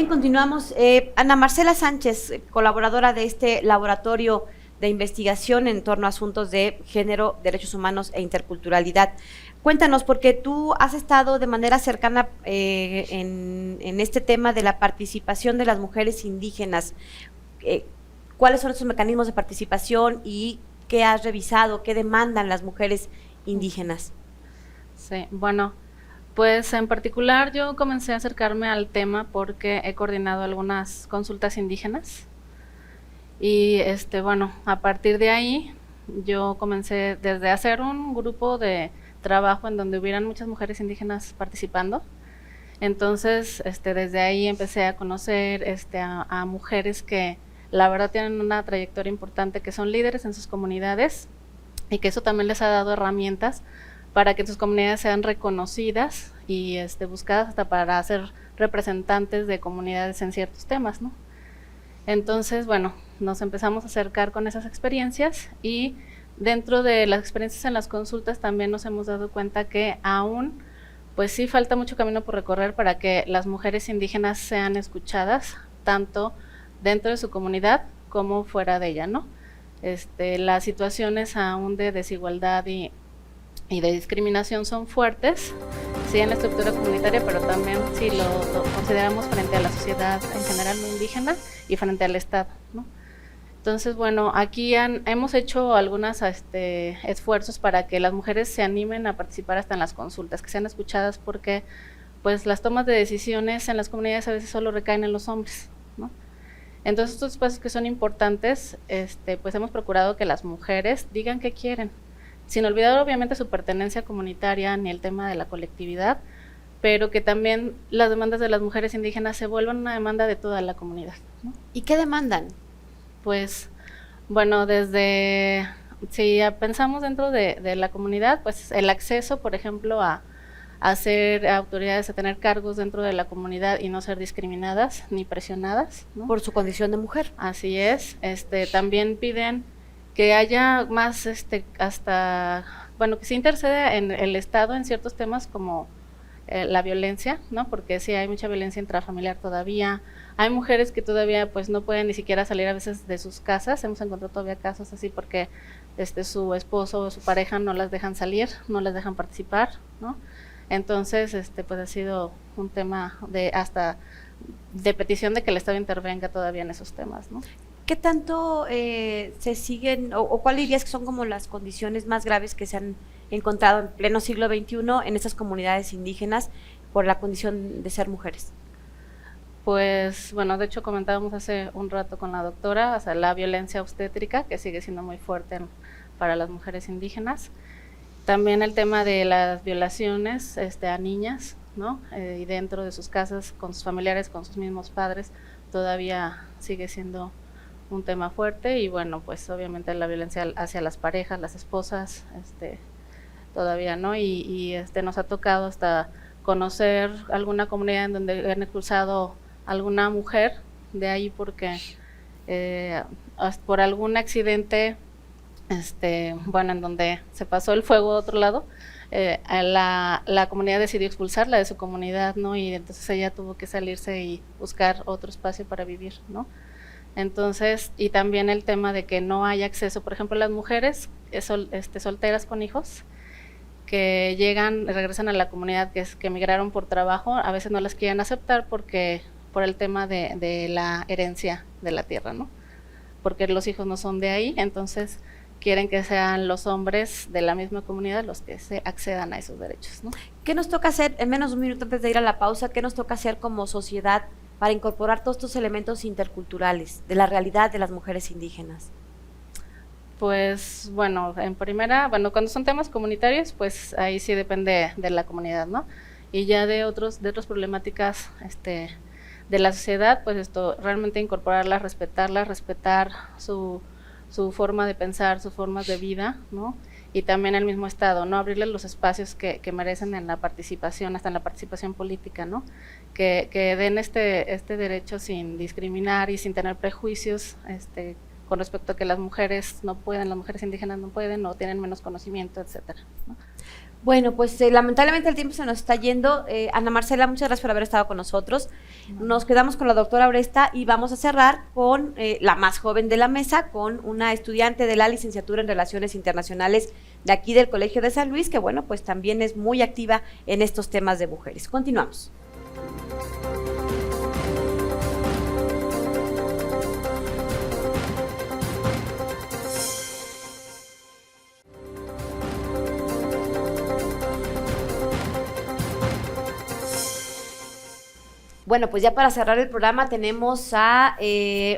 [SPEAKER 2] Bien, continuamos. Ana Marcela Sánchez, colaboradora de este laboratorio de investigación en torno a asuntos de género, derechos humanos e interculturalidad. Cuéntanos, porque tú has estado de manera cercana en este tema de la participación de las mujeres indígenas. ¿Cuáles son esos mecanismos de participación y qué has revisado, qué demandan las mujeres indígenas?
[SPEAKER 7] Sí, bueno, pues en particular yo comencé a acercarme al tema porque he coordinado algunas consultas indígenas y bueno, a partir de ahí yo comencé desde hacer un grupo de trabajo en donde hubieran muchas mujeres indígenas participando. Entonces, desde ahí empecé a conocer a mujeres que la verdad tienen una trayectoria importante, que son líderes en sus comunidades y que eso también les ha dado herramientas para que sus comunidades sean reconocidas y buscadas hasta para ser representantes de comunidades en ciertos temas, ¿no? Entonces, bueno, nos empezamos a acercar con esas experiencias y dentro de las experiencias en las consultas también nos hemos dado cuenta que aún, pues sí falta mucho camino por recorrer para que las mujeres indígenas sean escuchadas, tanto dentro de su comunidad como fuera de ella, ¿no? Las situaciones aún de desigualdad y de discriminación son fuertes, sí en la estructura comunitaria, pero también si lo consideramos frente a la sociedad en general no indígena y frente al Estado, ¿no? Entonces, bueno, aquí hemos hecho algunos esfuerzos para que las mujeres se animen a participar hasta en las consultas, que sean escuchadas, porque pues las tomas de decisiones en las comunidades a veces solo recaen en los hombres, ¿no? Entonces, estos espacios que son importantes, pues hemos procurado que las mujeres digan qué quieren, sin olvidar obviamente su pertenencia comunitaria ni el tema de la colectividad, pero que también las demandas de las mujeres indígenas se vuelvan una demanda de toda la comunidad, ¿no?
[SPEAKER 2] ¿Y qué demandan?
[SPEAKER 7] Pues, bueno, si pensamos dentro de la comunidad, pues el acceso, por ejemplo, a ser autoridades, a tener cargos dentro de la comunidad y no ser discriminadas ni presionadas, ¿no?
[SPEAKER 2] Por su condición de mujer.
[SPEAKER 7] Así es. También piden que haya más, que se interceda en el Estado en ciertos temas como la violencia, ¿no? Porque sí hay mucha violencia intrafamiliar todavía. Hay mujeres que todavía pues no pueden ni siquiera salir a veces de sus casas. Hemos encontrado todavía casos así porque su esposo o su pareja no las dejan salir, no las dejan participar, ¿no? Entonces, pues ha sido un tema de petición de que el Estado intervenga todavía en esos temas, ¿no?
[SPEAKER 2] ¿Qué tanto se siguen, o cuál dirías que son como las condiciones más graves que se han encontrado en pleno siglo XXI en estas comunidades indígenas por la condición de ser mujeres?
[SPEAKER 7] Pues, bueno, de hecho comentábamos hace un rato con la doctora, o sea, la violencia obstétrica, que sigue siendo muy fuerte para las mujeres indígenas. También el tema de las violaciones a niñas, ¿no? Y dentro de sus casas, con sus familiares, con sus mismos padres, todavía sigue siendo un tema fuerte. Y bueno, pues obviamente la violencia hacia las parejas, las esposas, todavía, ¿no? Y nos ha tocado hasta conocer alguna comunidad en donde han expulsado alguna mujer de ahí porque por algún accidente, en donde se pasó el fuego a otro lado, la comunidad decidió expulsarla de su comunidad, ¿no? Y entonces ella tuvo que salirse y buscar otro espacio para vivir, ¿no? Entonces, y también el tema de que no hay acceso, por ejemplo, las mujeres solteras con hijos que regresan a la comunidad, que migraron por trabajo, a veces no las quieren aceptar por el tema de la herencia de la tierra, ¿no? Porque los hijos no son de ahí, entonces quieren que sean los hombres de la misma comunidad los que se accedan a esos derechos, ¿no?
[SPEAKER 2] ¿Qué nos toca hacer, en menos de un minuto antes de ir a la pausa, qué nos toca hacer como sociedad para incorporar todos estos elementos interculturales de la realidad de las mujeres indígenas?
[SPEAKER 7] Pues, bueno, en primera, cuando son temas comunitarios, pues ahí sí depende de la comunidad, ¿no? Y ya de otras problemáticas de la sociedad, pues realmente incorporarlas, respetar su forma de pensar, sus formas de vida, ¿no? Y también el mismo Estado, ¿no? Abrirles los espacios que merecen en la participación, hasta en la participación política, ¿no? Que den este derecho sin discriminar y sin tener prejuicios con respecto a que las mujeres no pueden, las mujeres indígenas no pueden o tienen menos conocimiento, etcétera, ¿no?
[SPEAKER 2] Bueno, pues lamentablemente el tiempo se nos está yendo. Ana Marcela, muchas gracias por haber estado con nosotros. Nos quedamos con la doctora Oresta y vamos a cerrar con la más joven de la mesa, con una estudiante de la licenciatura en Relaciones Internacionales de aquí del Colegio de San Luis, que bueno, pues también es muy activa en estos temas de mujeres. Continuamos. Bueno, pues ya para cerrar el programa tenemos a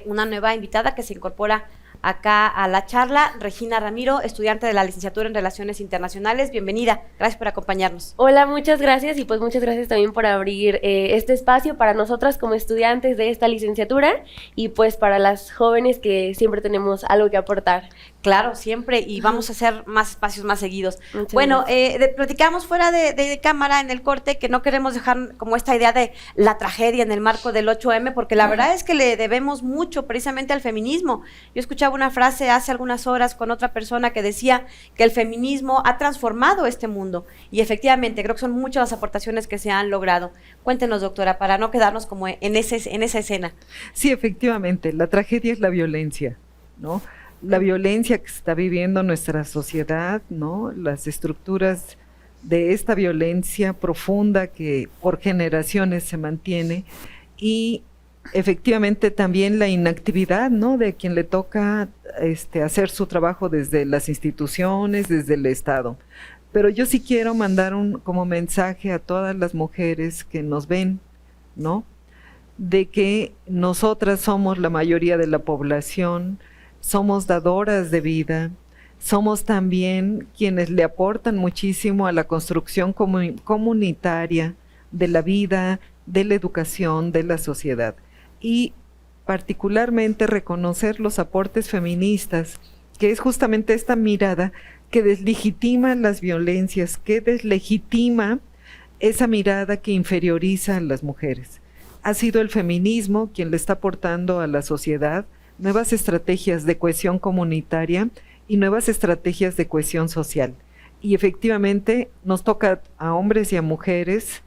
[SPEAKER 2] una nueva invitada que se incorpora acá a la charla, Regina Ramiro, estudiante de la licenciatura en Relaciones Internacionales. Bienvenida, gracias por acompañarnos.
[SPEAKER 8] Hola, muchas gracias y pues muchas gracias también por abrir este espacio para nosotras como estudiantes de esta licenciatura y pues para las jóvenes que siempre tenemos algo que aportar.
[SPEAKER 2] Claro, siempre, y vamos a hacer más espacios más seguidos.
[SPEAKER 8] Muchas
[SPEAKER 2] bueno,
[SPEAKER 8] gracias.
[SPEAKER 2] platicamos fuera de cámara en el corte que no queremos dejar como esta idea de la tragedia en el marco del 8M, porque la verdad es que le debemos mucho precisamente al feminismo. Yo escuchaba una frase hace algunas horas con otra persona que decía que el feminismo ha transformado este mundo, y efectivamente creo que son muchas las aportaciones que se han logrado. Cuéntenos, doctora, para no quedarnos como en esa escena.
[SPEAKER 6] Sí, efectivamente, la tragedia es la violencia, ¿no? La violencia que está viviendo nuestra sociedad, ¿no? Las estructuras de esta violencia profunda que por generaciones se mantiene, y efectivamente también la inactividad, ¿no? De quien le toca hacer su trabajo desde las instituciones, desde el Estado. Pero yo sí quiero mandar como mensaje a todas las mujeres que nos ven, ¿no? De que nosotras somos la mayoría de la población, somos dadoras de vida, somos también quienes le aportan muchísimo a la construcción comunitaria de la vida, de la educación, de la sociedad. Y particularmente reconocer los aportes feministas, que es justamente esta mirada que deslegitima las violencias, que deslegitima esa mirada que inferioriza a las mujeres. Ha sido el feminismo quien le está aportando a la sociedad nuevas estrategias de cohesión comunitaria y nuevas estrategias de cohesión social. Y efectivamente nos toca a hombres y a mujeres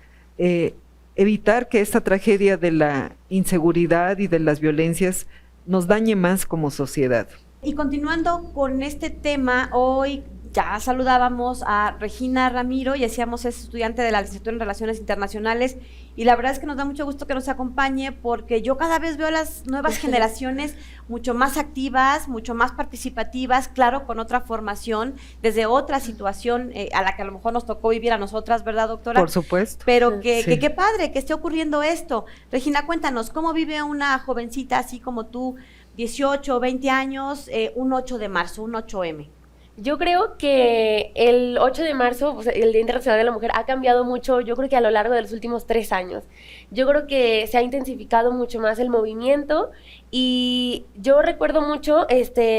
[SPEAKER 6] evitar que esta tragedia de la inseguridad y de las violencias nos dañe más como sociedad.
[SPEAKER 2] Y continuando con este tema, hoy ya saludábamos a Regina Ramiro y decíamos es estudiante de la licenciatura en Relaciones Internacionales, y la verdad es que nos da mucho gusto que nos acompañe, porque yo cada vez veo a las nuevas generaciones mucho más activas, mucho más participativas, claro, con otra formación, desde otra situación a la que a lo mejor nos tocó vivir a nosotras, ¿verdad, doctora?
[SPEAKER 6] Por supuesto.
[SPEAKER 2] Pero
[SPEAKER 6] Sí.
[SPEAKER 2] qué padre que esté ocurriendo esto. Regina, cuéntanos, ¿cómo vive una jovencita así como tú, 18 o 20 años, un 8 de marzo, un 8M?
[SPEAKER 8] Yo creo que el 8 de marzo, pues, el Día Internacional de la Mujer, ha cambiado mucho, yo creo que a lo largo de los últimos 3 años. Yo creo que se ha intensificado mucho más el movimiento, y yo recuerdo mucho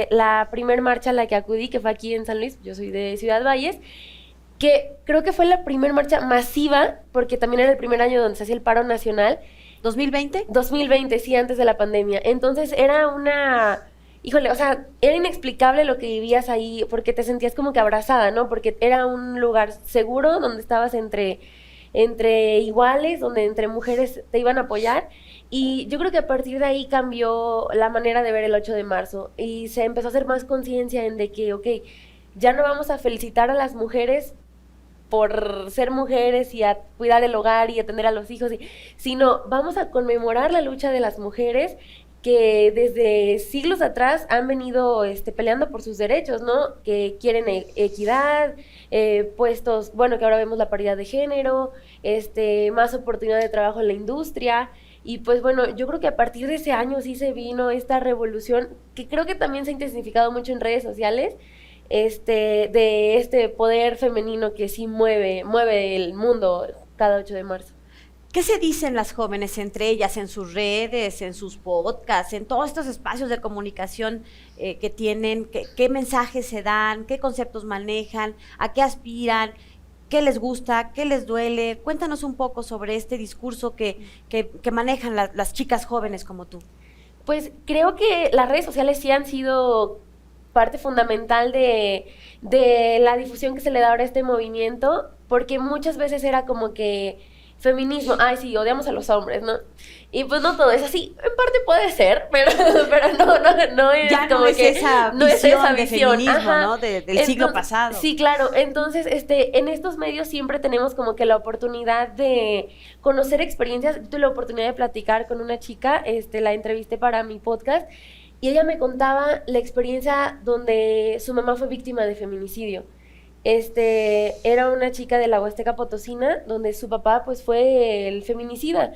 [SPEAKER 8] la primer marcha a la que acudí, que fue aquí en San Luis. Yo soy de Ciudad Valles, que creo que fue la primer marcha masiva, porque también era el primer año donde se hacía el paro nacional.
[SPEAKER 2] ¿2020?
[SPEAKER 8] 2020, sí, antes de la pandemia. Entonces era híjole, o sea, era inexplicable lo que vivías ahí, porque te sentías como que abrazada, ¿no? Porque era un lugar seguro donde estabas entre iguales, donde entre mujeres te iban a apoyar, y yo creo que a partir de ahí cambió la manera de ver el 8 de marzo, y se empezó a hacer más conciencia en de que, ok, ya no vamos a felicitar a las mujeres por ser mujeres y a cuidar el hogar y atender a los hijos, sino vamos a conmemorar la lucha de las mujeres que desde siglos atrás han venido peleando por sus derechos, ¿no? Que quieren equidad, puestos, bueno, que ahora vemos la paridad de género, más oportunidad de trabajo en la industria. Y pues bueno, yo creo que a partir de ese año sí se vino esta revolución, que creo que también se ha intensificado mucho en redes sociales, de este poder femenino que sí mueve el mundo cada 8 de marzo.
[SPEAKER 2] ¿Qué se dicen las jóvenes entre ellas en sus redes, en sus podcasts, en todos estos espacios de comunicación que tienen? ¿Qué mensajes se dan? ¿Qué conceptos manejan? ¿A qué aspiran? ¿Qué les gusta? ¿Qué les duele? Cuéntanos un poco sobre este discurso que manejan las chicas jóvenes como tú.
[SPEAKER 8] Pues creo que las redes sociales sí han sido parte fundamental de la difusión que se le da ahora a este movimiento, porque muchas veces era como que feminismo, ay sí, odiamos a los hombres, ¿no? Y pues no todo es así, en parte puede ser, pero no es
[SPEAKER 2] ya
[SPEAKER 8] como
[SPEAKER 2] no es
[SPEAKER 8] que
[SPEAKER 2] esa
[SPEAKER 8] no es esa
[SPEAKER 2] de
[SPEAKER 8] visión,
[SPEAKER 2] feminismo,
[SPEAKER 8] ajá.
[SPEAKER 2] ¿no? Del siglo pasado.
[SPEAKER 8] Sí, claro. Entonces, en estos medios siempre tenemos como que la oportunidad de conocer experiencias. Tuve la oportunidad de platicar con una chica, la entrevisté para mi podcast, y ella me contaba la experiencia donde su mamá fue víctima de feminicidio. Era una chica de la Huasteca Potosina, donde su papá pues fue el feminicida.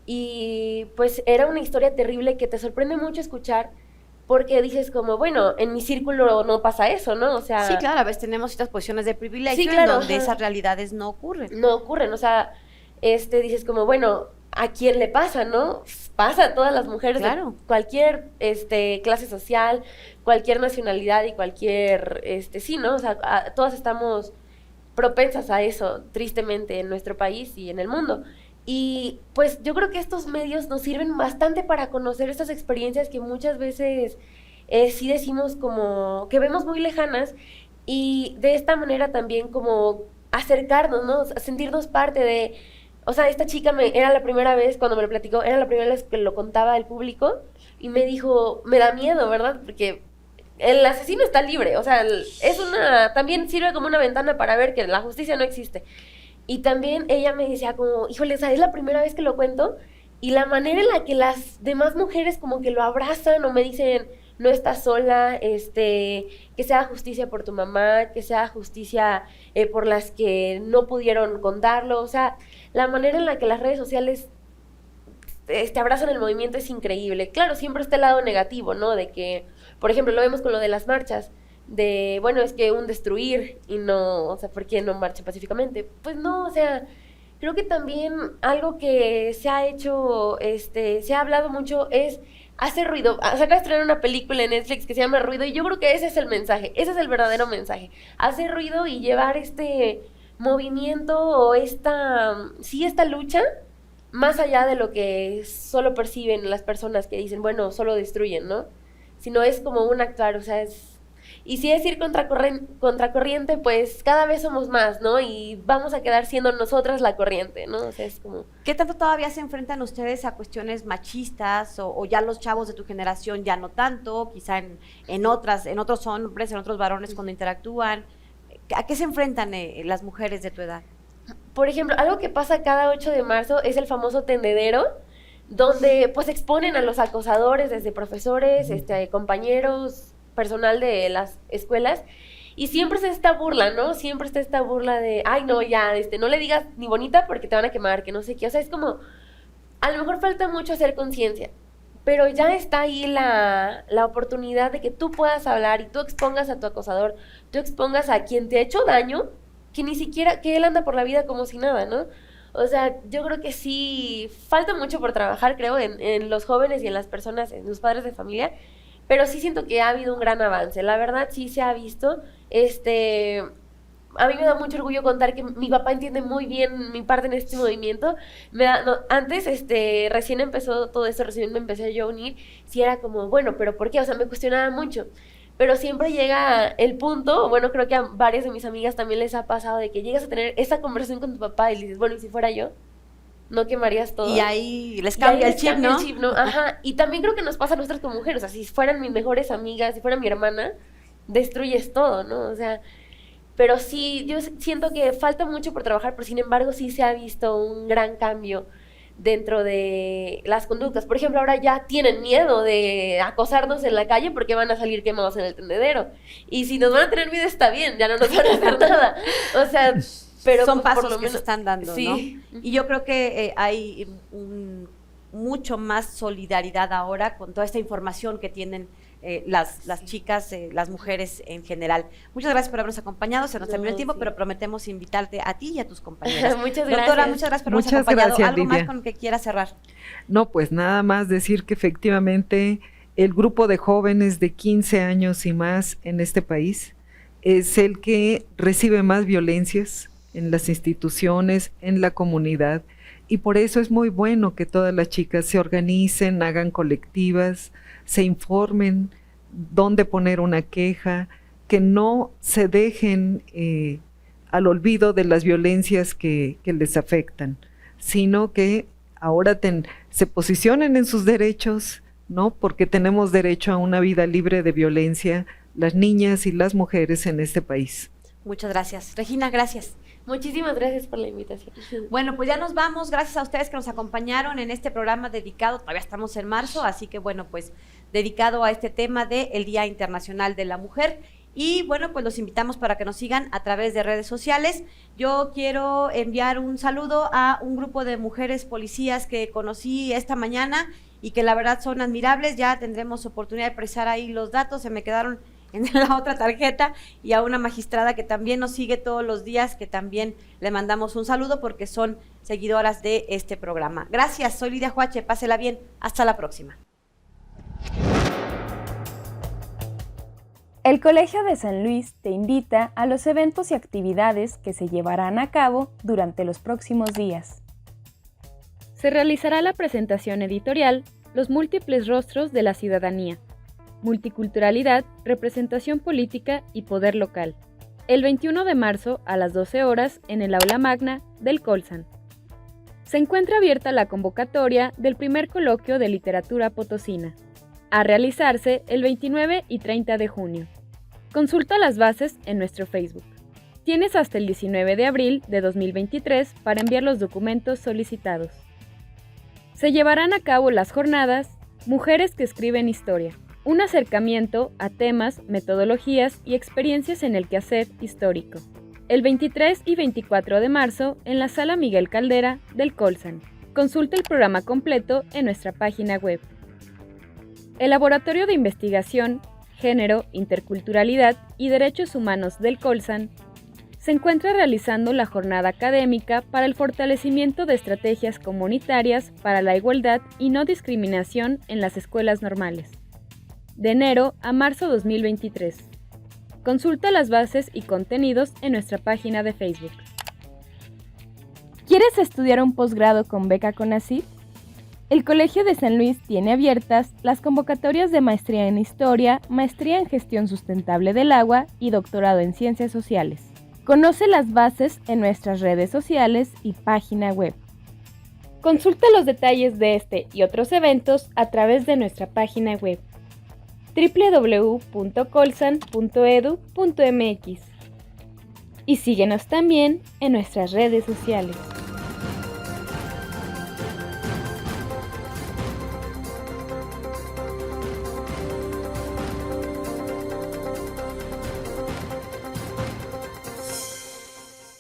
[SPEAKER 8] Y pues era una historia terrible que te sorprende mucho escuchar, porque dices como, bueno, en mi círculo no pasa eso, ¿no? O sea...
[SPEAKER 2] Sí, claro, a veces tenemos estas posiciones de privilegio
[SPEAKER 8] Sí, claro,
[SPEAKER 2] en donde
[SPEAKER 8] ajá.
[SPEAKER 2] esas realidades no ocurren.
[SPEAKER 8] No ocurren, o sea, dices como, bueno, ¿a quién le pasa, no? Pasa a todas las mujeres
[SPEAKER 2] Claro.
[SPEAKER 8] de cualquier clase social, cualquier nacionalidad y cualquier, sí, ¿no? O sea, todas estamos propensas a eso, tristemente, en nuestro país y en el mundo. Y pues yo creo que estos medios nos sirven bastante para conocer estas experiencias que muchas veces sí decimos como que vemos muy lejanas, y de esta manera también como acercarnos, ¿no? Sentirnos parte de... O sea, esta chica era la primera vez, cuando me lo platicó, era la primera vez que lo contaba al público, y me dijo, me da miedo, ¿verdad? Porque el asesino está libre, o sea, también sirve como una ventana para ver que la justicia no existe. Y también ella me decía como, híjole, o sea, es la primera vez que lo cuento, y la manera en la que las demás mujeres como que lo abrazan o me dicen, no estás sola, que sea justicia por tu mamá, que sea justicia por las que no pudieron contarlo, o sea, la manera en la que las redes sociales abrazan el movimiento es increíble. Claro, siempre está el lado negativo, ¿no? De que, por ejemplo, lo vemos con lo de las marchas, de, bueno, es que un destruir y no, o sea, ¿por qué no marcha pacíficamente? Pues no, o sea, creo que también algo que se ha hecho, se ha hablado mucho es hacer ruido. Se acaba de estrenar una película en Netflix que se llama Ruido, y yo creo que ese es el mensaje, ese es el verdadero mensaje, hacer ruido y llevar este movimiento o esta lucha más allá de lo que solo perciben las personas que dicen, bueno, solo destruyen, ¿no? Sino es como un actuar, o sea, y si es ir contracorriente, pues cada vez somos más, ¿no? Y vamos a quedar siendo nosotras la corriente, ¿no? O sea, es como...
[SPEAKER 2] ¿Qué tanto todavía se enfrentan ustedes a cuestiones machistas o ya los chavos de tu generación ya no tanto, quizá en otros hombres, en otros varones cuando interactúan? ¿A qué se enfrentan las mujeres de tu edad?
[SPEAKER 8] Por ejemplo, algo que pasa cada 8 de marzo es el famoso tendedero, donde pues exponen a los acosadores, desde profesores, compañeros, personal de las escuelas, y siempre está esta burla, ¿no? Siempre está esta burla de, ay, no, ya, no le digas ni bonita porque te van a quemar, que no sé qué. O sea, es como, a lo mejor falta mucho hacer conciencia, pero ya está ahí la oportunidad de que tú puedas hablar y tú expongas a tu acosador, tú expongas a quien te ha hecho daño, que ni siquiera, que él anda por la vida como si nada, ¿no? O sea, yo creo que sí, falta mucho por trabajar, creo, en los jóvenes y en las personas, en los padres de familia, pero sí siento que ha habido un gran avance, la verdad sí se ha visto. A mí me da mucho orgullo contar que mi papá entiende muy bien mi parte en este movimiento. Antes, recién empezó todo esto, recién me empecé yo a unir, sí era como, bueno, pero ¿por qué? O sea, me cuestionaba mucho, pero siempre llega el punto, bueno, creo que a varias de mis amigas también les ha pasado, de que llegas a tener esa conversación con tu papá y le dices, bueno, ¿y si fuera yo? ¿No quemarías todo?
[SPEAKER 2] Y ahí les cambia el chip, ¿no?
[SPEAKER 8] Ajá, y también creo que nos pasa a nosotras como mujeres, o sea, si fueran mis mejores amigas, si fuera mi hermana, destruyes todo, ¿no? O sea, pero sí, yo siento que falta mucho por trabajar, pero sin embargo sí se ha visto un gran cambio dentro de las conductas. Por ejemplo, ahora ya tienen miedo de acosarnos en la calle porque van a salir quemados en el tendedero. Y si nos van a tener miedo está bien, ya no nos van a hacer nada. O sea, pero
[SPEAKER 2] son
[SPEAKER 8] pues,
[SPEAKER 2] pasos
[SPEAKER 8] por lo
[SPEAKER 2] que
[SPEAKER 8] menos
[SPEAKER 2] se están dando,
[SPEAKER 8] sí.
[SPEAKER 2] ¿no? Y yo creo que hay mucho más solidaridad ahora con toda esta información que tienen las chicas, las mujeres en general. Muchas gracias por habernos acompañado, se nos terminó el tiempo, pero prometemos invitarte a ti y a tus compañeras.
[SPEAKER 8] Muchas gracias.
[SPEAKER 2] Doctora, muchas gracias por habernos acompañado.
[SPEAKER 6] Gracias,
[SPEAKER 2] ¿Algo
[SPEAKER 6] Lidia.
[SPEAKER 2] más con lo que quiera cerrar?
[SPEAKER 6] No, pues nada más decir que efectivamente el grupo de jóvenes de 15 años y más en este país es el que recibe más violencias, en las instituciones, en la comunidad. Y por eso es muy bueno que todas las chicas se organicen, hagan colectivas, se informen dónde poner una queja, que no se dejen al olvido de las violencias que les afectan, sino que ahora se posicionen en sus derechos, ¿no? Porque tenemos derecho a una vida libre de violencia, las niñas y las mujeres en este país.
[SPEAKER 2] Muchas gracias. Regina, gracias.
[SPEAKER 8] Muchísimas gracias por la invitación.
[SPEAKER 2] Bueno, pues ya nos vamos. Gracias a ustedes que nos acompañaron en este programa dedicado, todavía estamos en marzo, así que bueno, pues dedicado a este tema del Día Internacional de la Mujer. Y bueno, pues los invitamos para que nos sigan a través de redes sociales. Yo quiero enviar un saludo a un grupo de mujeres policías que conocí esta mañana y que la verdad son admirables. Ya tendremos oportunidad de precisar ahí los datos, se me quedaron en la otra tarjeta, y a una magistrada que también nos sigue todos los días, que también le mandamos un saludo porque son seguidoras de este programa. Gracias, soy Lidia Huache, pásela bien, hasta la próxima.
[SPEAKER 3] El Colegio de San Luis te invita a los eventos y actividades que se llevarán a cabo durante los próximos días. Se realizará la presentación editorial Los múltiples rostros de la ciudadanía, multiculturalidad, representación política y poder local, el 21 de marzo a las 12 horas en el aula magna del Colsan. Se encuentra abierta la convocatoria del primer coloquio de literatura potosina, a realizarse el 29 y 30 de junio. Consulta las bases en nuestro Facebook. Tienes hasta el 19 de abril de 2023 para enviar los documentos solicitados. Se llevarán a cabo las jornadas Mujeres que escriben historia, un acercamiento a temas, metodologías y experiencias en el quehacer histórico, el 23 y 24 de marzo en la Sala Miguel Caldera del Colsan. Consulta el programa completo en nuestra página web. El Laboratorio de Investigación, Género, Interculturalidad y Derechos Humanos del Colsan se encuentra realizando la jornada académica para el fortalecimiento de estrategias comunitarias para la igualdad y no discriminación en las escuelas normales, de enero a marzo 2023. Consulta las bases y contenidos en nuestra página de Facebook. ¿Quieres estudiar un posgrado con beca CONACYT? El Colegio de San Luis tiene abiertas las convocatorias de maestría en Historia, maestría en Gestión Sustentable del Agua y doctorado en Ciencias Sociales. Conoce las bases en nuestras redes sociales y página web. Consulta los detalles de este y otros eventos a través de nuestra página web www.colsan.edu.mx y síguenos también en nuestras redes sociales.